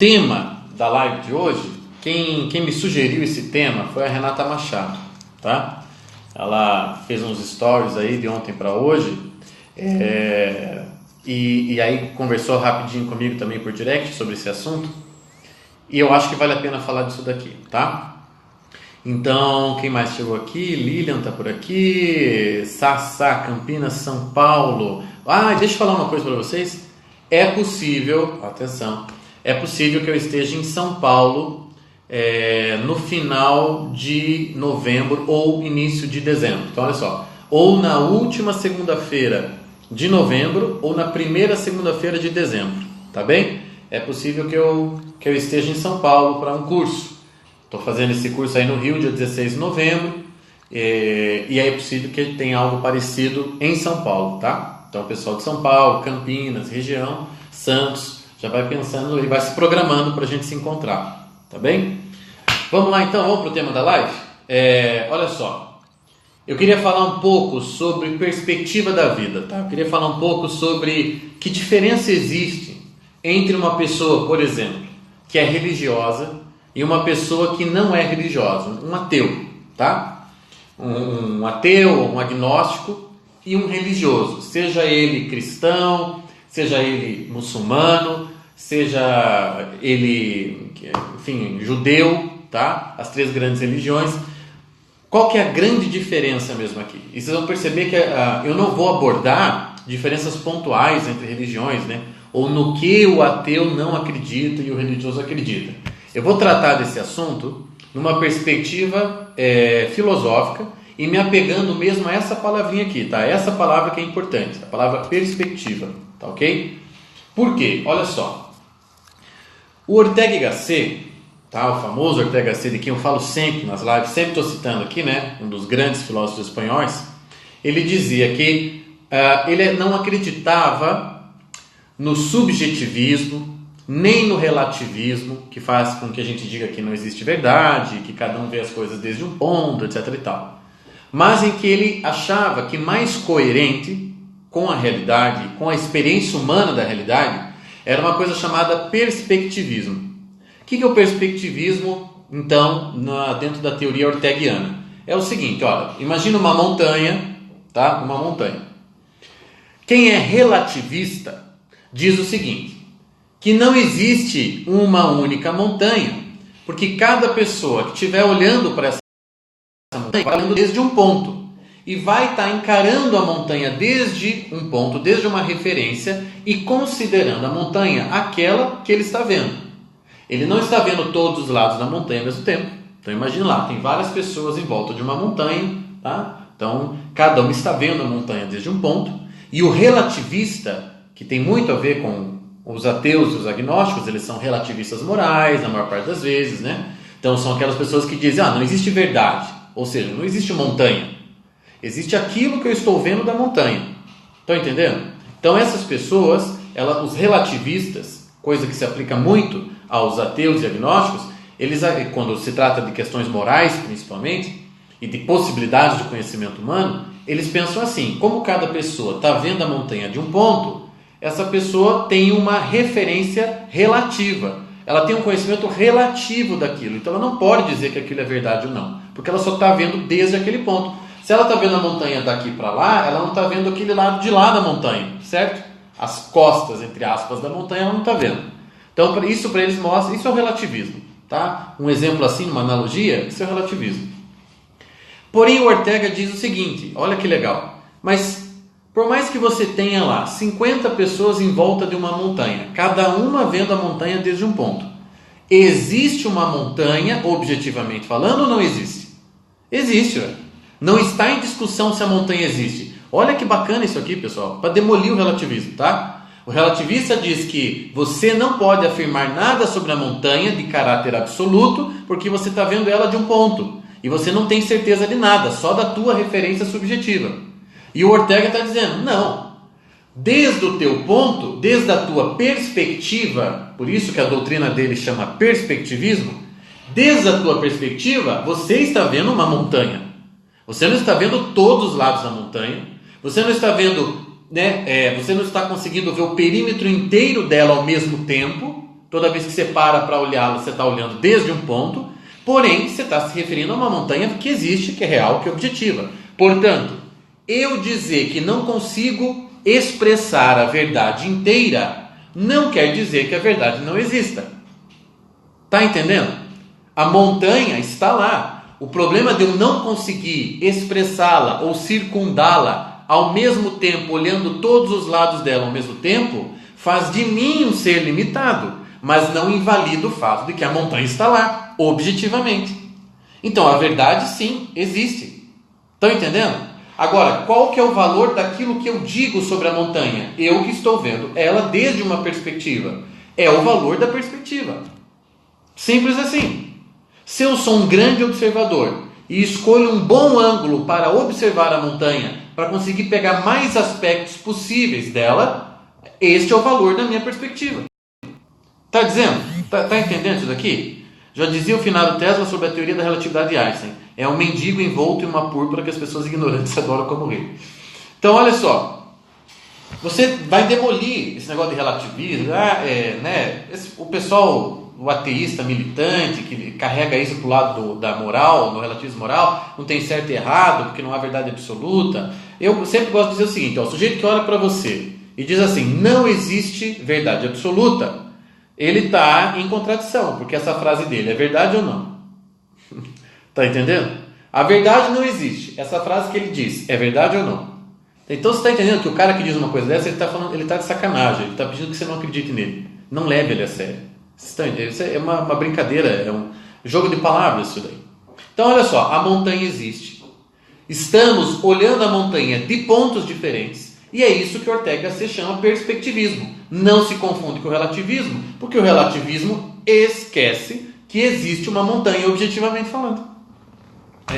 Tema da live de hoje, quem me sugeriu esse tema foi a Renata Machado, tá? Ela fez uns stories aí de ontem para hoje, e aí conversou rapidinho comigo também por direct sobre esse assunto, e eu acho que vale a pena falar disso daqui, tá? Então, quem mais chegou aqui? Lilian tá por aqui, Sassá, Campinas, São Paulo. Deixa eu falar uma coisa para vocês. É possível, atenção, é possível que eu esteja em São Paulo no final de novembro ou início de dezembro. Então, olha só, ou na última segunda-feira de novembro ou na primeira segunda-feira de dezembro, tá bem? É possível que eu esteja em São Paulo para um curso. Estou fazendo esse curso aí no Rio, dia 16 de novembro, e aí é possível que tenha algo parecido em São Paulo, tá? Então, o pessoal de São Paulo, Campinas, região, Santos, já vai pensando e vai se programando para a gente se encontrar, tá bem? Vamos lá então, vamos para o tema da live? Olha só, eu queria falar um pouco sobre perspectiva da vida, tá? Eu queria falar um pouco sobre que diferença existe entre uma pessoa, por exemplo, que é religiosa e uma pessoa que não é religiosa, um ateu, tá? Um ateu, um agnóstico e um religioso, seja ele cristão, seja ele muçulmano, seja ele, enfim, judeu, tá? As três grandes religiões. Qual que é a grande diferença mesmo aqui? E vocês vão perceber que eu não vou abordar diferenças pontuais entre religiões, né? Ou no que o ateu não acredita e o religioso acredita. Eu vou tratar desse assunto numa perspectiva filosófica e me apegando mesmo a essa palavrinha aqui, tá? Essa palavra que é importante, a palavra perspectiva, tá ok? Por quê? Olha só. O Ortega y Gasset, tá? O famoso Ortega y Gasset, de quem eu falo sempre nas lives, sempre estou citando aqui, né? Um dos grandes filósofos espanhóis, ele dizia que ele não acreditava no subjetivismo, nem no relativismo, que faz com que a gente diga que não existe verdade, que cada um vê as coisas desde um ponto, etc. e tal. Mas em que ele achava que mais coerente com a realidade, com a experiência humana da realidade, era uma coisa chamada perspectivismo. O que é o perspectivismo, então, dentro da teoria orteguiana? É o seguinte, olha, imagina uma montanha, tá? Uma montanha. Quem é relativista diz o seguinte, que não existe uma única montanha, porque cada pessoa que estiver olhando para essa montanha vai olhando desde um ponto e vai estar encarando a montanha desde um ponto, desde uma referência e considerando a montanha aquela que ele está vendo. Ele não está vendo todos os lados da montanha ao mesmo tempo. Então imagine lá, tem várias pessoas em volta de uma montanha, tá? Então cada um está vendo a montanha desde um ponto, e o relativista, que tem muito a ver com os ateus e os agnósticos, eles são relativistas morais, na maior parte das vezes, né? Então são aquelas pessoas que dizem, não existe verdade, ou seja, não existe montanha, existe aquilo que eu estou vendo da montanha. Estão entendendo? Então essas pessoas, os relativistas, coisa que se aplica muito aos ateus e agnósticos, eles, quando se trata de questões morais principalmente, e de possibilidades de conhecimento humano, eles pensam assim, como cada pessoa está vendo a montanha de um ponto, essa pessoa tem uma referência relativa. Ela tem um conhecimento relativo daquilo. Então ela não pode dizer que aquilo é verdade ou não. Porque ela só está vendo desde aquele ponto. Se ela está vendo a montanha daqui para lá, ela não está vendo aquele lado de lá da montanha. Certo? As costas, entre aspas, da montanha ela não está vendo. Então isso para eles mostra, isso é o relativismo. Tá? Um exemplo assim, uma analogia, isso é o relativismo. Porém o Ortega diz o seguinte, olha que legal. Mas por mais que você tenha lá 50 pessoas em volta de uma montanha, cada uma vendo a montanha desde um ponto, existe uma montanha, objetivamente falando, ou não existe? Existe, ué. Não está em discussão se a montanha existe. Olha que bacana isso aqui, pessoal, para demolir o relativismo, tá? O relativista diz que você não pode afirmar nada sobre a montanha de caráter absoluto, porque você está vendo ela de um ponto, e você não tem certeza de nada, só da tua referência subjetiva. E o Ortega está dizendo, não, desde o teu ponto, desde a tua perspectiva, por isso que a doutrina dele chama perspectivismo, desde a tua perspectiva, você está vendo uma montanha. Você não está vendo todos os lados da montanha, você não está vendo, você não está conseguindo ver o perímetro inteiro dela ao mesmo tempo, Toda vez que você para olhá-la, você está olhando desde um ponto, porém, você está se referindo a uma montanha que existe, que é real, que é objetiva. Portanto, eu dizer que não consigo expressar a verdade inteira, não quer dizer que a verdade não exista. Está entendendo? A montanha está lá. O problema de eu não conseguir expressá-la ou circundá-la ao mesmo tempo, olhando todos os lados dela ao mesmo tempo, faz de mim um ser limitado, mas não invalida o fato de que a montanha está lá, objetivamente. Então, a verdade, sim, existe. Estão entendendo? Agora, qual que é o valor daquilo que eu digo sobre a montanha? Eu que estou vendo ela desde uma perspectiva. É o valor da perspectiva. Simples assim. Se eu sou um grande observador e escolho um bom ângulo para observar a montanha, para conseguir pegar mais aspectos possíveis dela, este é o valor da minha perspectiva. Está dizendo? Está entendendo isso daqui? Já dizia o finado Tesla sobre a teoria da relatividade de Einstein. É um mendigo envolto em uma púrpura que as pessoas ignorantes adoram como rei. Então, olha só. Você vai demolir esse negócio de relativismo. O pessoal, o ateísta militante, que carrega isso para o lado da moral, do relativismo moral, não tem certo e errado, porque não há verdade absoluta. Eu sempre gosto de dizer o seguinte, o sujeito que olha para você e diz assim, não existe verdade absoluta, ele está em contradição, porque essa frase dele é verdade ou não? Está entendendo? A verdade não existe. Essa frase que ele diz, é verdade ou não? Então você está entendendo que o cara que diz uma coisa dessa, ele está de sacanagem, ele está pedindo que você não acredite nele. Não leve ele a sério. Você está entendendo? Isso é uma brincadeira, é um jogo de palavras isso daí. Então olha só, a montanha existe. Estamos olhando a montanha de pontos diferentes. E é isso que Ortega se chama perspectivismo. Não se confunde com o relativismo, porque o relativismo esquece que existe uma montanha objetivamente falando.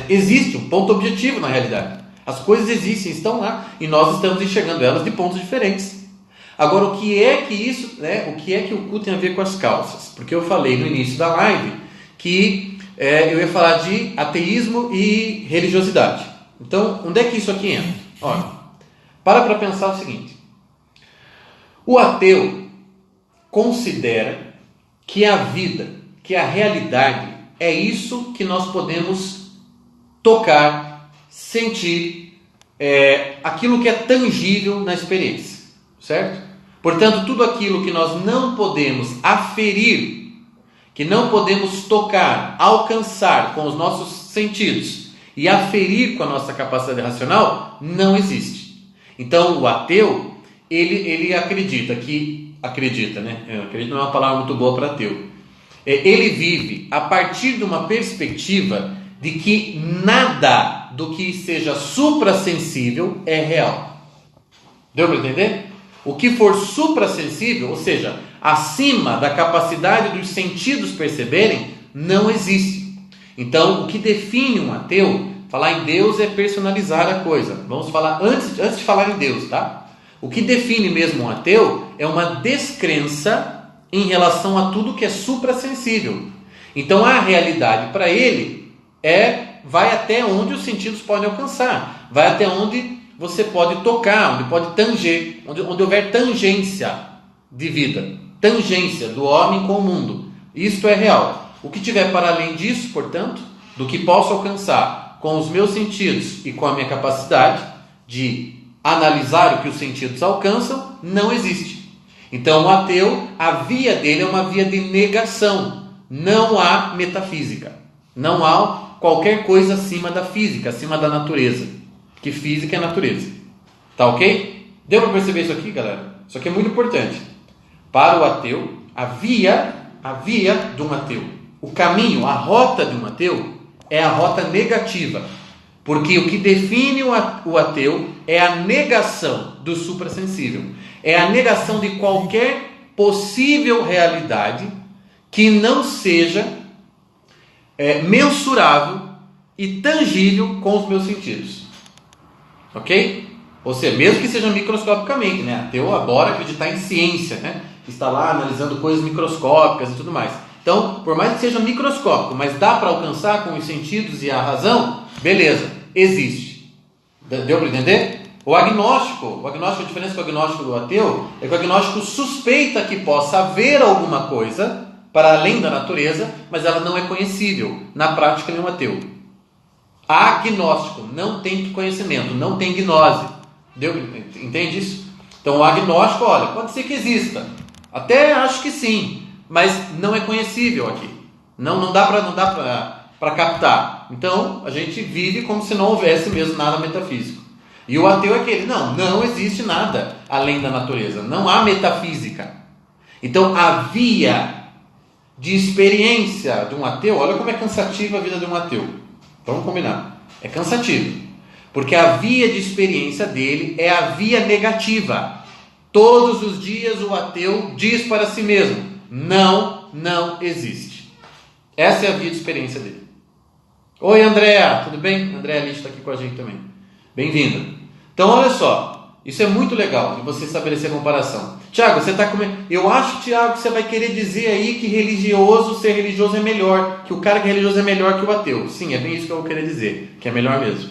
Existe um ponto objetivo na realidade. As coisas existem, estão lá, e nós estamos enxergando elas de pontos diferentes. Agora, o que é que o cu tem a ver com as calças? Porque eu falei no início da live que eu ia falar de ateísmo e religiosidade. Então, onde é que isso aqui entra? Olha, para pensar o seguinte. O ateu considera que a vida, que a realidade é isso que nós podemos tocar, sentir, aquilo que é tangível na experiência, certo? Portanto, tudo aquilo que nós não podemos aferir, que não podemos tocar, alcançar com os nossos sentidos e aferir com a nossa capacidade racional, não existe. Então, o ateu, ele acredita, né? Acredito não é uma palavra muito boa para ateu. Ele vive a partir de uma perspectiva de que nada do que seja suprassensível é real. Deu para entender? O que for suprassensível, ou seja, acima da capacidade dos sentidos perceberem, não existe. Então, o que define um ateu, falar em Deus é personalizar a coisa. Vamos falar antes de falar em Deus, tá? O que define mesmo um ateu é uma descrença em relação a tudo que é suprassensível. Então, a realidade para ele vai até onde os sentidos podem alcançar, vai até onde você pode tocar, onde pode tanger, onde houver tangência de vida, tangência do homem com o mundo. Isto é real. O que tiver para além disso, portanto, do que posso alcançar com os meus sentidos e com a minha capacidade de analisar o que os sentidos alcançam, não existe. Então, o ateu, a via dele é uma via de negação. Não há metafísica. Não há qualquer coisa acima da física, acima da natureza. Que física é natureza. Tá ok? Deu para perceber isso aqui, galera? Isso aqui é muito importante. Para o ateu, a via de um ateu, o caminho, a rota de um ateu é a rota negativa. Porque o que define o ateu é a negação do suprassensível. É a negação de qualquer possível realidade que não seja mensurável e tangível com os meus sentidos. Ok? Ou seja, mesmo que seja microscopicamente, né? Ateu adora acreditar em ciência, né? Está lá analisando coisas microscópicas e tudo mais. Então, por mais que seja microscópico, mas dá para alcançar com os sentidos e a razão, beleza, existe. Deu para entender? A diferença do agnóstico e do ateu é que o agnóstico suspeita que possa haver alguma coisa para além da natureza, mas ela não é conhecível. Na prática, ele é um ateu. Agnóstico não tem conhecimento, não tem gnose. Entende isso? Então, o agnóstico, olha, pode ser que exista. Até acho que sim, mas não é conhecível aqui. Não dá para captar. Então, a gente vive como se não houvesse mesmo nada metafísico. E o ateu é aquele, não existe nada além da natureza. Não há metafísica. Então, a via de experiência de um ateu, olha como é cansativa a vida de um ateu. Vamos combinar. É cansativo. Porque a via de experiência dele é a via negativa. Todos os dias o ateu diz para si mesmo, não existe. Essa é a via de experiência dele. Oi, Andréa, tudo bem? Andréa Lish está aqui com a gente também. Bem-vinda. Então, olha só, isso é muito legal de você estabelecer a comparação. Tiago, você está comendo. Eu acho, Tiago, que você vai querer dizer aí que ser religioso é melhor, que o cara que é religioso é melhor que o ateu. Sim, é bem isso que eu vou querer dizer, que é melhor mesmo.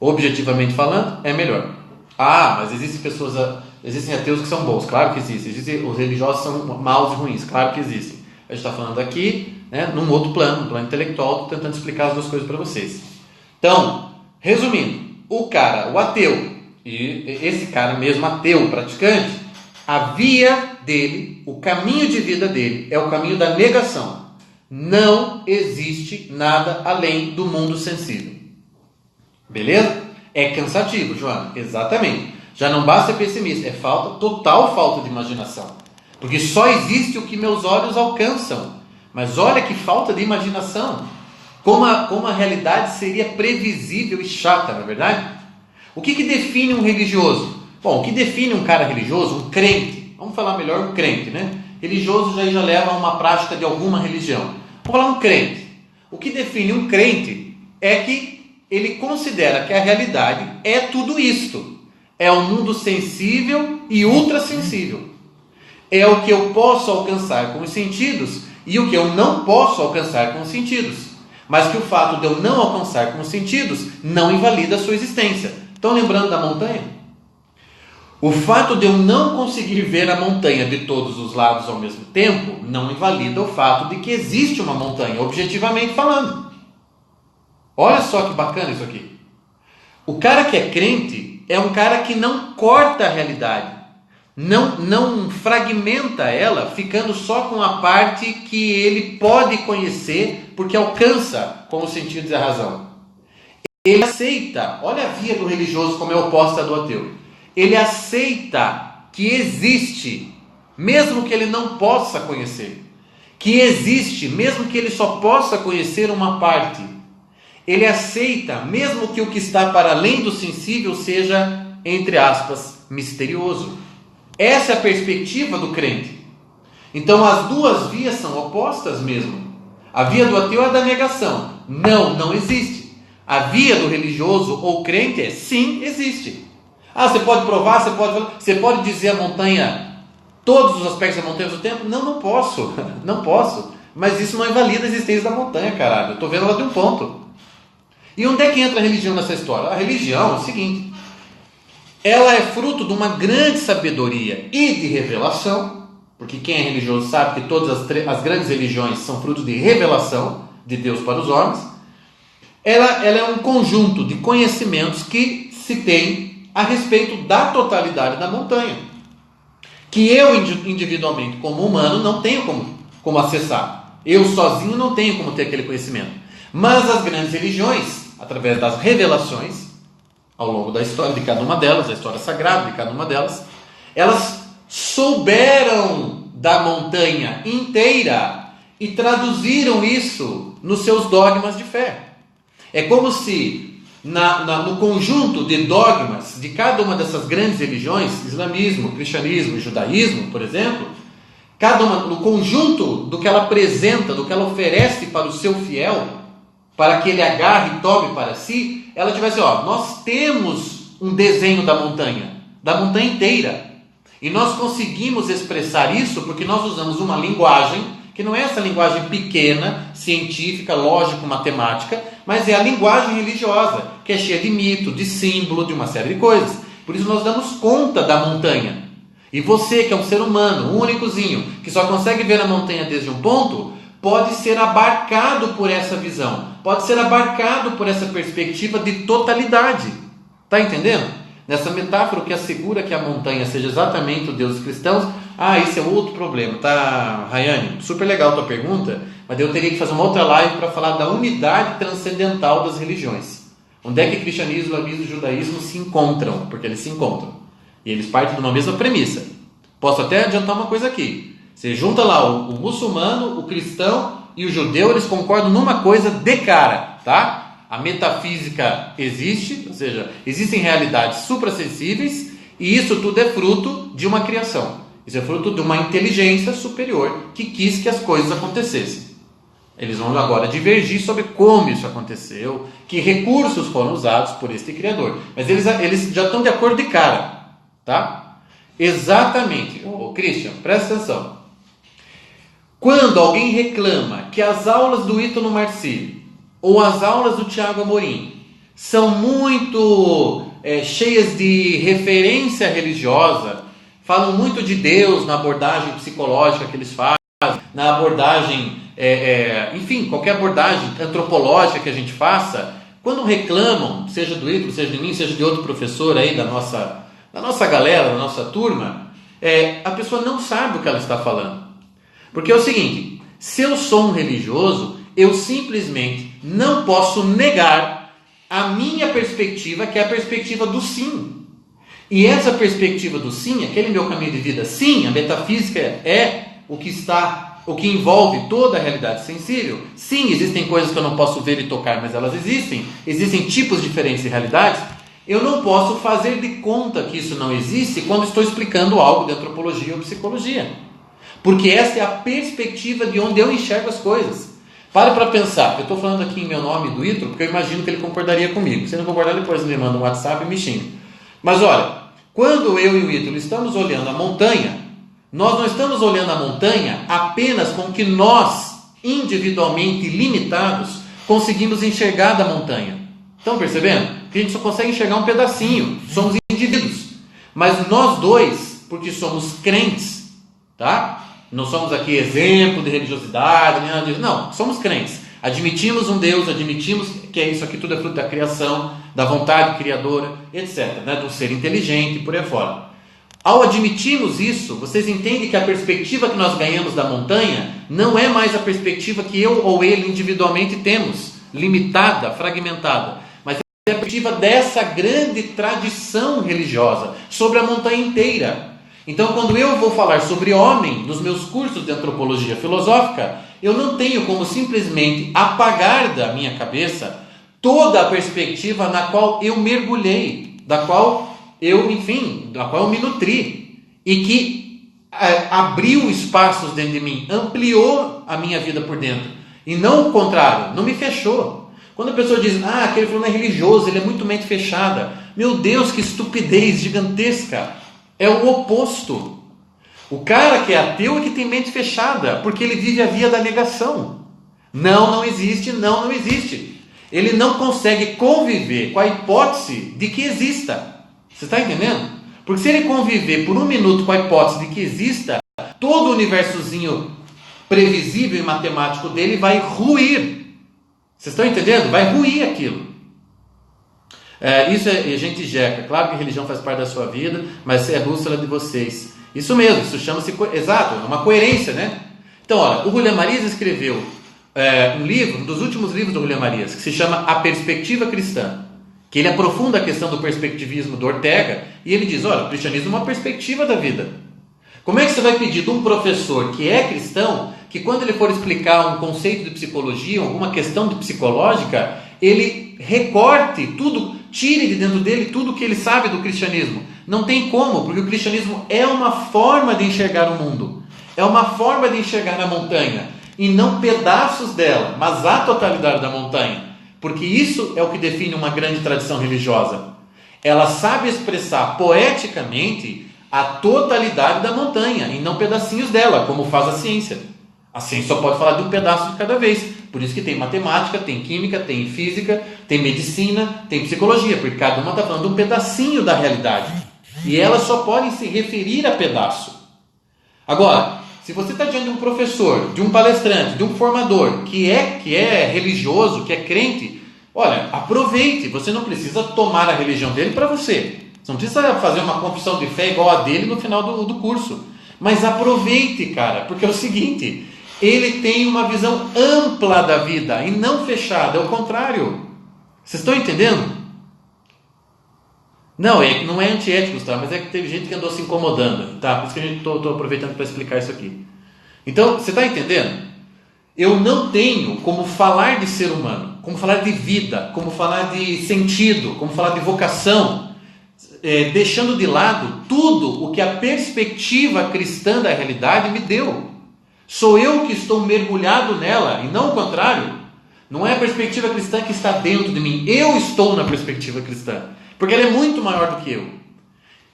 Objetivamente falando, é melhor. Mas existem ateus que são bons, claro que existem. Os religiosos são maus e ruins, claro que existem. A gente está falando aqui, num outro plano, um plano intelectual, estou tentando explicar as duas coisas para vocês. Então, resumindo, o ateu, e esse cara mesmo ateu, praticante, a via dele, o caminho de vida dele é o caminho da negação. Não existe nada além do mundo sensível. Beleza? É cansativo, Joana, exatamente. Já não basta ser pessimista, é total falta de imaginação. Porque só existe o que meus olhos alcançam. Mas olha que falta de imaginação. Como a realidade seria previsível e chata, não é verdade? O que define um religioso? Bom, o que define um cara religioso, um crente, vamos falar melhor um crente, né? Religioso já leva a uma prática de alguma religião. Vamos falar um crente. O que define um crente é que ele considera que a realidade é tudo isto. É o mundo sensível e ultrassensível. É o que eu posso alcançar com os sentidos e o que eu não posso alcançar com os sentidos. Mas que o fato de eu não alcançar com os sentidos não invalida a sua existência. Estão lembrando da montanha? O fato de eu não conseguir ver a montanha de todos os lados ao mesmo tempo não invalida o fato de que existe uma montanha, objetivamente falando. Olha só que bacana isso aqui. O cara que é crente é um cara que não corta a realidade, não fragmenta ela, ficando só com a parte que ele pode conhecer, porque alcança com os sentidos e a razão. Ele aceita, olha a via do religioso como é oposta do ateu. Ele aceita que existe, mesmo que ele não possa conhecer. Que existe, mesmo que ele só possa conhecer uma parte. Ele aceita, mesmo que o que está para além do sensível seja, entre aspas, misterioso. Essa é a perspectiva do crente. Então as duas vias são opostas mesmo. A via do ateu é da negação. Não existe. A via do religioso ou crente é sim, existe. Você pode provar, você pode dizer a montanha, todos os aspectos da montanha do tempo? Não posso. Não posso. Mas isso não invalida a existência da montanha, caralho. Eu estou vendo ela de um ponto. E onde é que entra a religião nessa história? A religião é o seguinte: ela é fruto de uma grande sabedoria e de revelação, porque quem é religioso sabe que todas as grandes religiões são fruto de revelação de Deus para os homens. Ela é um conjunto de conhecimentos que se tem a respeito da totalidade da montanha, que eu individualmente, como humano, não tenho como acessar. Eu sozinho não tenho como ter aquele conhecimento. Mas as grandes religiões, através das revelações, ao longo da história de cada uma delas, a história sagrada de cada uma delas, elas souberam da montanha inteira e traduziram isso nos seus dogmas de fé. É como se no conjunto de dogmas de cada uma dessas grandes religiões, islamismo, cristianismo e judaísmo, por exemplo, cada uma, no conjunto do que ela apresenta, do que ela oferece para o seu fiel, para que ele agarre e tome para si, ela tivesse, nós temos um desenho da montanha inteira, e nós conseguimos expressar isso porque nós usamos uma linguagem que não é essa linguagem pequena, científica, lógico-matemática, mas é a linguagem religiosa, que é cheia de mito, de símbolo, de uma série de coisas, Por isso nós damos conta da montanha. E você, que é um ser humano, um únicozinho, que só consegue ver a montanha desde um ponto, pode ser abarcado por essa visão, pode ser abarcado por essa perspectiva de totalidade. Está entendendo? Nessa metáfora, o que assegura que a montanha seja exatamente o Deus dos cristãos. Esse é outro problema, tá, Rayane? Super legal a tua pergunta, mas eu teria que fazer uma outra live para falar da unidade transcendental das religiões. Onde é que cristianismo, islamismo e judaísmo se encontram? Porque eles se encontram. E eles partem de uma mesma premissa. Posso até adiantar uma coisa aqui. Você junta lá o muçulmano, o cristão e o judeu, eles concordam numa coisa de cara, tá? A metafísica existe, ou seja, existem realidades suprassensíveis, e isso tudo é fruto de uma criação. Isso é fruto de uma inteligência superior que quis que as coisas acontecessem. Eles vão agora divergir sobre como isso aconteceu, que recursos foram usados por este Criador. Mas eles já estão de acordo de cara, tá? Exatamente. Christian, presta atenção. Quando alguém reclama que as aulas do Ítalo Marcílio ou as aulas do Tiago Amorim são muito cheias de referência religiosa, falam muito de Deus na abordagem psicológica que eles fazem, na abordagem, enfim, qualquer abordagem antropológica que a gente faça, quando reclamam, seja do Ítalo, seja de mim, seja de outro professor aí da nossa galera, da nossa turma, a pessoa não sabe o que ela está falando. Porque é o seguinte, se eu sou um religioso, eu simplesmente não posso negar a minha perspectiva, que é a perspectiva do sim. E essa perspectiva do sim, aquele meu caminho de vida, sim, a metafísica é o que envolve toda a realidade sensível. Sim, existem coisas que eu não posso ver e tocar, mas elas existem. Existem tipos diferentes de realidades. Eu não posso fazer de conta que isso não existe quando estou explicando algo de antropologia ou psicologia. Porque essa é a perspectiva de onde eu enxergo as coisas. Para pensar. Eu estou falando aqui em meu nome do Ítalo, porque eu imagino que ele concordaria comigo. Se não concordar, depois ele me manda um WhatsApp e me xinga. Mas olha, quando eu e o Ítalo estamos olhando a montanha, nós não estamos olhando a montanha apenas com o que nós, individualmente limitados, conseguimos enxergar da montanha. Estão percebendo? Que a gente só consegue enxergar um pedacinho. Somos indivíduos. Mas nós dois, porque somos crentes, tá? Não somos aqui exemplo de religiosidade, nem nada disso. Não, somos crentes. Admitimos um Deus, admitimos que isso aqui tudo é fruto da criação, da vontade criadora, etc. Né? Do ser inteligente e por aí fora. Ao admitirmos isso, vocês entendem que a perspectiva que nós ganhamos da montanha não é mais a perspectiva que eu ou ele individualmente temos, limitada, fragmentada, mas é a perspectiva dessa grande tradição religiosa sobre a montanha inteira. Então, quando eu vou falar sobre homem nos meus cursos de antropologia filosófica, eu não tenho como simplesmente apagar da minha cabeça toda a perspectiva na qual eu mergulhei, da qual eu me nutri, e que abriu espaços dentro de mim, ampliou a minha vida por dentro, e não o contrário, não me fechou. Quando a pessoa diz, aquele fulano é religioso, ele é muito mente fechada, meu Deus, que estupidez gigantesca! É o oposto. O cara que é ateu é que tem mente fechada, porque ele vive a via da negação. Não existe, não existe. Ele não consegue conviver com a hipótese de que exista. Você está entendendo? Porque se ele conviver por um minuto com a hipótese de que exista, todo o universozinho previsível e matemático dele vai ruir. Vocês estão entendendo? Vai ruir aquilo. Isso é gente jeca. Claro que a religião faz parte da sua vida, mas é bússola de vocês. Isso mesmo, isso chama-se... Exato, é uma coerência, né? Então, olha, o Julián Marías escreveu um livro, um dos últimos livros do Julián Marías, que se chama A Perspectiva Cristã, que ele aprofunda a questão do perspectivismo do Ortega, e ele diz, olha, o cristianismo é uma perspectiva da vida. Como é que você vai pedir de um professor que é cristão, que quando ele for explicar um conceito de psicologia, alguma questão psicológica, ele recorte tudo, tire de dentro dele tudo que ele sabe do cristianismo? Não tem como, porque o cristianismo é uma forma de enxergar o mundo, é uma forma de enxergar a montanha, e não pedaços dela, mas a totalidade da montanha, porque isso é o que define uma grande tradição religiosa. Ela sabe expressar poeticamente a totalidade da montanha, e não pedacinhos dela, como faz a ciência. A ciência só pode falar de um pedaço de cada vez. Por isso que tem matemática, tem química, tem física, tem medicina, tem psicologia, porque cada uma está falando de um pedacinho da realidade. E elas só podem se referir a pedaço. Agora, se você está diante de um professor, de um palestrante, de um formador que é religioso, que é crente, olha, aproveite. Você não precisa tomar a religião dele para você. Você não precisa fazer uma confissão de fé igual a dele no final do curso. Mas aproveite, cara, porque é o seguinte, ele tem uma visão ampla da vida e não fechada, é o contrário. Vocês estão entendendo? Não é antiético, tá? Mas é que teve gente que andou se incomodando, tá? Por isso que eu estou aproveitando para explicar isso aqui. Então, você está entendendo? Eu não tenho como falar de ser humano, como falar de vida, como falar de sentido, como falar de vocação, deixando de lado tudo o que a perspectiva cristã da realidade me deu. Sou eu que estou mergulhado nela e não o contrário. Não é a perspectiva cristã que está dentro de mim, eu estou na perspectiva cristã, porque ela é muito maior do que eu.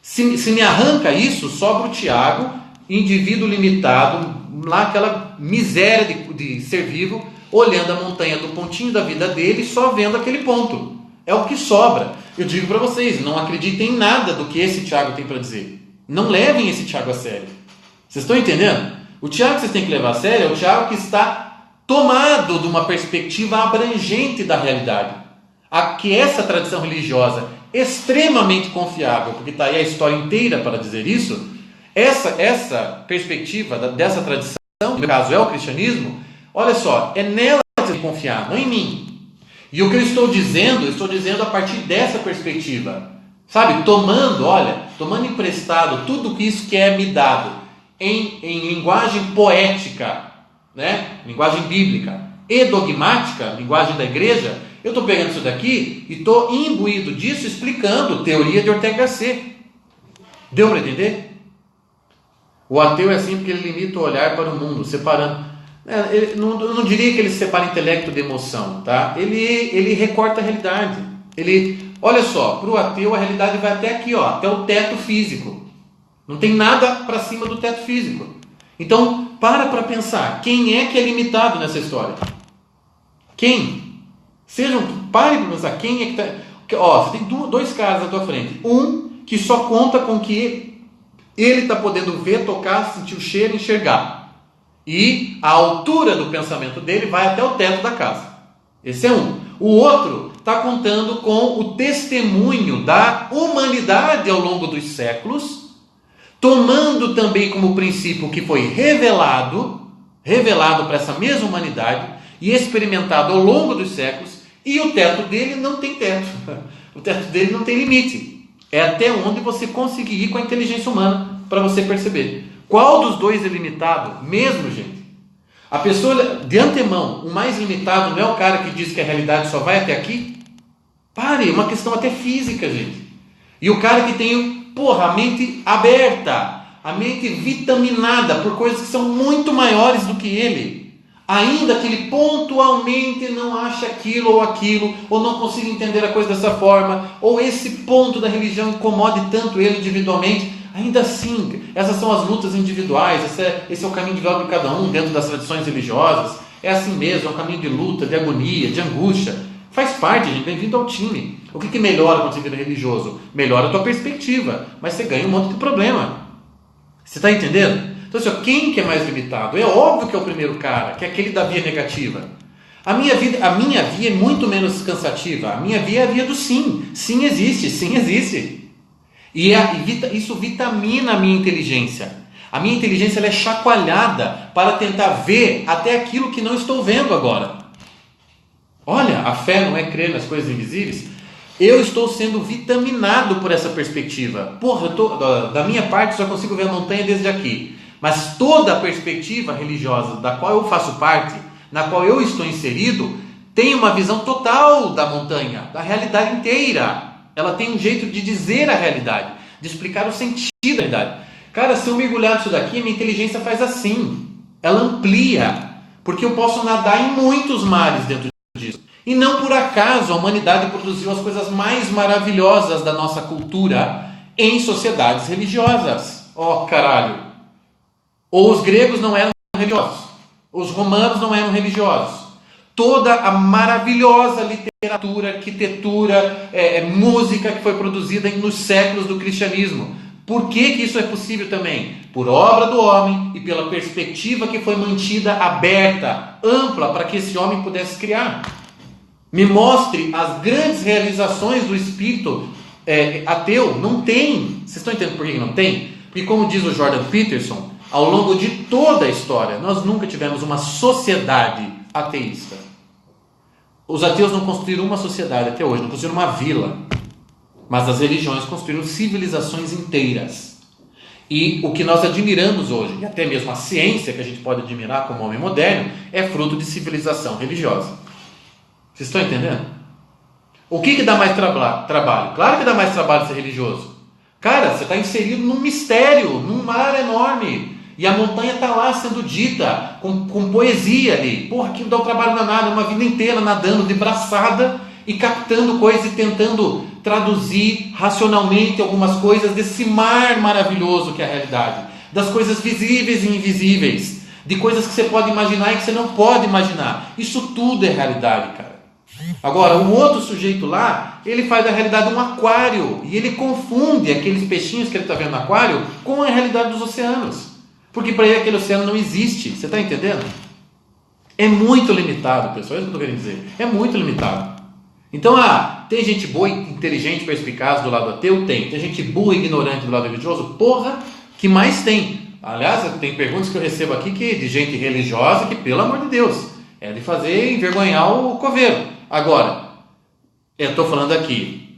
Se me arranca isso, sobra o Tiago, indivíduo limitado, lá aquela miséria de ser vivo, olhando a montanha do pontinho da vida dele e só vendo aquele ponto. É o que sobra. Eu digo para vocês, não acreditem em nada do que esse Tiago tem para dizer. Não levem esse Tiago a sério. Vocês estão entendendo? O Tiago que vocês têm que levar a sério é o Tiago que está tomado de uma perspectiva abrangente da realidade. Que essa tradição religiosa extremamente confiável, porque está aí a história inteira para dizer isso, essa perspectiva dessa tradição, no meu caso é o cristianismo, olha só, é nela que você tem que confiar, não em mim. E o que eu estou dizendo a partir dessa perspectiva, sabe, tomando emprestado tudo isso que é me dado em linguagem poética, né? Linguagem bíblica e dogmática, linguagem da igreja. Eu estou pegando isso daqui e estou imbuído disso, explicando teoria de Ortega Gasset. Deu para entender? O ateu é assim porque ele limita o olhar para o mundo, separando. Eu não diria que ele separa intelecto de emoção, tá? Ele recorta a realidade. Olha só, para o ateu a realidade vai até aqui, ó, até o teto físico. Não tem nada para cima do teto físico. Então, para pensar, quem é que é limitado nessa história? Quem? Pare para pensar, quem é que está... Ó, você tem dois caras à tua frente. Um que só conta com que ele está podendo ver, tocar, sentir o cheiro, enxergar. E a altura do pensamento dele vai até o teto da casa. Esse é um. O outro está contando com o testemunho da humanidade ao longo dos séculos, tomando também como princípio que foi revelado para essa mesma humanidade e experimentado ao longo dos séculos, e o teto dele não tem teto. O teto dele não tem limite. É até onde você conseguir ir com a inteligência humana para você perceber. Qual dos dois é limitado? Mesmo, gente. A pessoa, de antemão, o mais limitado não é o cara que diz que a realidade só vai até aqui? Pare, é uma questão até física, gente. E o cara que tem, a mente aberta, a mente vitaminada por coisas que são muito maiores do que ele, ainda que ele pontualmente não ache aquilo, ou não consiga entender a coisa dessa forma, ou esse ponto da religião incomode tanto ele individualmente, ainda assim, essas são as lutas individuais, esse é o caminho individual de cada um dentro das tradições religiosas, é assim mesmo, é um caminho de luta, de agonia, de angústia, faz parte, gente, bem-vindo ao time. O que melhora quando você vira religioso? Melhora a tua perspectiva, mas você ganha um monte de problema. Você está entendendo? Então, assim, quem que é mais limitado? É óbvio que é o primeiro cara, que é aquele da via negativa. A minha via é muito menos cansativa. A minha via é a via do sim. Sim existe, sim existe. E isso vitamina a minha inteligência. A minha inteligência ela é chacoalhada para tentar ver até aquilo que não estou vendo agora. Olha, a fé não é crer nas coisas invisíveis. Eu estou sendo vitaminado por essa perspectiva. Da minha parte, só consigo ver a montanha desde aqui. Mas toda a perspectiva religiosa da qual eu faço parte, na qual eu estou inserido, tem uma visão total da montanha, da realidade inteira. Ela tem um jeito de dizer a realidade, de explicar o sentido da realidade. Cara, se eu mergulhar nisso daqui, minha inteligência faz assim. Ela amplia, porque eu posso nadar em muitos mares dentro disso. E não por acaso a humanidade produziu as coisas mais maravilhosas da nossa cultura em sociedades religiosas. Caralho! Ou os gregos não eram religiosos, Os romanos não eram religiosos. Toda a maravilhosa literatura, arquitetura, música que foi produzida nos séculos do cristianismo. Por que isso é possível também? Por obra do homem e pela perspectiva que foi mantida aberta, ampla, para que esse homem pudesse criar. Me mostre as grandes realizações do espírito ateu. Não tem. Vocês estão entendendo por que não tem? Porque, como diz o Jordan Peterson, ao longo de toda a história, nós nunca tivemos uma sociedade ateísta. Os ateus não construíram uma sociedade até hoje, não construíram uma vila. Mas as religiões construíram civilizações inteiras. E o que nós admiramos hoje, e até mesmo a ciência que a gente pode admirar como homem moderno, é fruto de civilização religiosa. Vocês estão entendendo? O que dá mais trabalho? Claro que dá mais trabalho ser religioso. Cara, você está inserido num mistério, num mar enorme. E a montanha está lá sendo dita, com poesia ali. Porra, aquilo dá um trabalho danado, uma vida inteira nadando de braçada e captando coisas e tentando traduzir racionalmente algumas coisas desse mar maravilhoso que é a realidade. Das coisas visíveis e invisíveis. De coisas que você pode imaginar e que você não pode imaginar. Isso tudo é realidade, cara. Agora, o outro sujeito lá, ele faz da realidade um aquário. E ele confunde aqueles peixinhos que ele está vendo no aquário com a realidade dos oceanos. Porque para ele aquele oceano não existe. Você está entendendo? É muito limitado, pessoal. É isso que eu estou querendo dizer. É muito limitado. Então, tem gente boa, inteligente, perspicaz do lado ateu? Tem. Tem gente burra e ignorante do lado religioso? Porra, que mais tem? Aliás, tem perguntas que eu recebo aqui de gente religiosa que, pelo amor de Deus, é de fazer envergonhar o coveiro. Agora, eu estou falando aqui,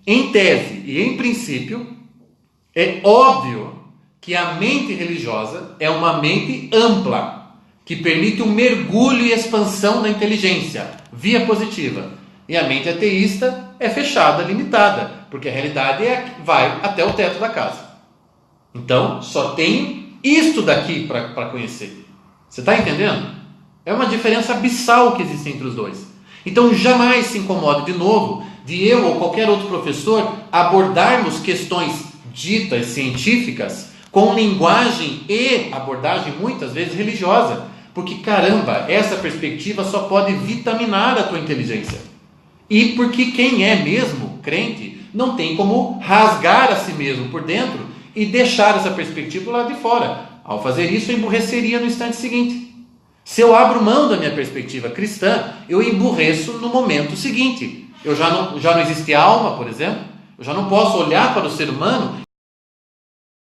em tese e em princípio, é óbvio que a mente religiosa é uma mente ampla, que permite um mergulho e expansão da inteligência, via positiva. E a mente ateísta é fechada, limitada, porque a realidade vai até o teto da casa. Então, só tem isto daqui para conhecer. Você está entendendo? É uma diferença abissal que existe entre os dois. Então, jamais se incomode de novo de eu ou qualquer outro professor abordarmos questões ditas científicas com linguagem e abordagem muitas vezes religiosa. Porque, caramba, essa perspectiva só pode vitaminar a tua inteligência. E porque quem é mesmo crente não tem como rasgar a si mesmo por dentro e deixar essa perspectiva lá de fora. Ao fazer isso, eu emburreceria no instante seguinte. Se eu abro mão da minha perspectiva cristã, eu emburreço no momento seguinte. Já não existe alma, por exemplo. Eu já não posso olhar para o ser humano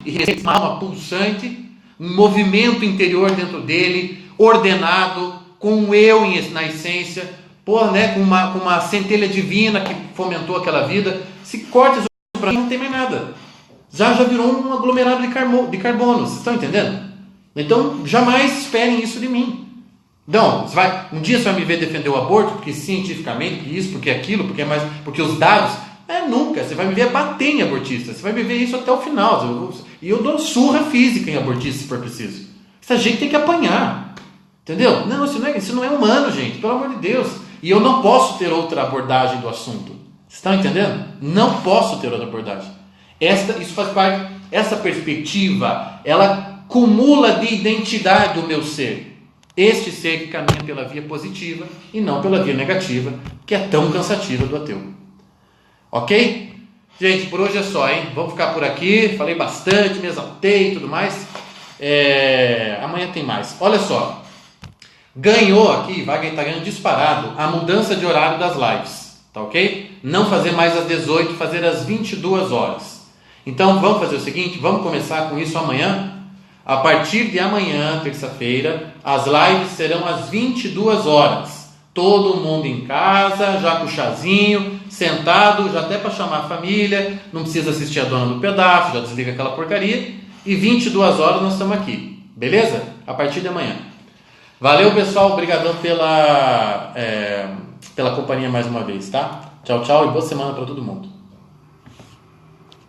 e receber uma alma pulsante, um movimento interior dentro dele, ordenado, com um eu na essência, com uma centelha divina que fomentou aquela vida. Se corta isso para mim, não tem mais nada. Já virou um aglomerado de carbono. Vocês estão entendendo? Então, jamais esperem isso de mim. Não, um dia você vai me ver defender o aborto, porque cientificamente, porque isso, porque aquilo, porque os dados. Nunca. Você vai me ver bater em abortistas. Você vai me ver isso até o final. E eu dou surra física em abortistas, se for preciso. Essa gente tem que apanhar. Entendeu? Não, isso não é humano, gente. Pelo amor de Deus. E eu não posso ter outra abordagem do assunto. Vocês estão entendendo? Não posso ter outra abordagem. Isso faz parte. Essa perspectiva, ela cumula de identidade do meu ser. Este ser que caminha pela via positiva e não pela via negativa, que é tão cansativa do ateu. Ok? Gente, por hoje é só, hein? Vamos ficar por aqui. Falei bastante, me exaltei e tudo mais. Amanhã tem mais. Olha só. Ganhou aqui, vai estar ganhando disparado a mudança de horário das lives. Tá ok? Não fazer mais às 18, fazer às 22 horas. Então vamos fazer o seguinte, vamos começar com isso amanhã. A partir de amanhã, terça-feira, as lives serão às 22 horas. Todo mundo em casa, já com o chazinho, sentado, já até para chamar a família, não precisa assistir a dona do pedaço, já desliga aquela porcaria. E 22 horas nós estamos aqui, beleza? A partir de amanhã. Valeu, pessoal, obrigadão pela companhia mais uma vez, tá? Tchau, tchau e boa semana para todo mundo.